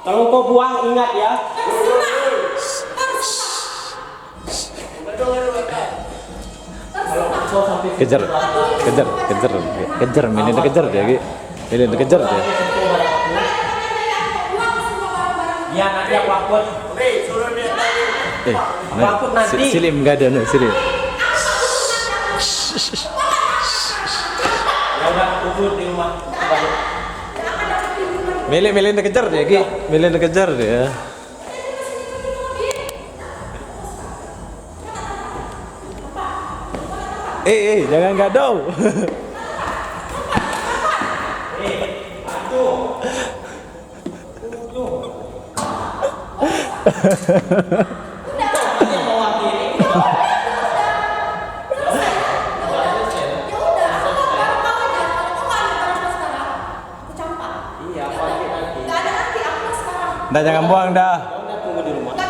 Kalau kau buang ingat ya. Kejar, Milin kejar dia, Ki. Milin kejar dia. Ya nanti aku upload. Aku upload nanti. Silim nggak ada nih, Silim. Ya udah upload di rumah. Milin kejar dia, Ki. Milin kejar dia. Jangan gadau. Dah jangan buang dah. Tunggu di rumah.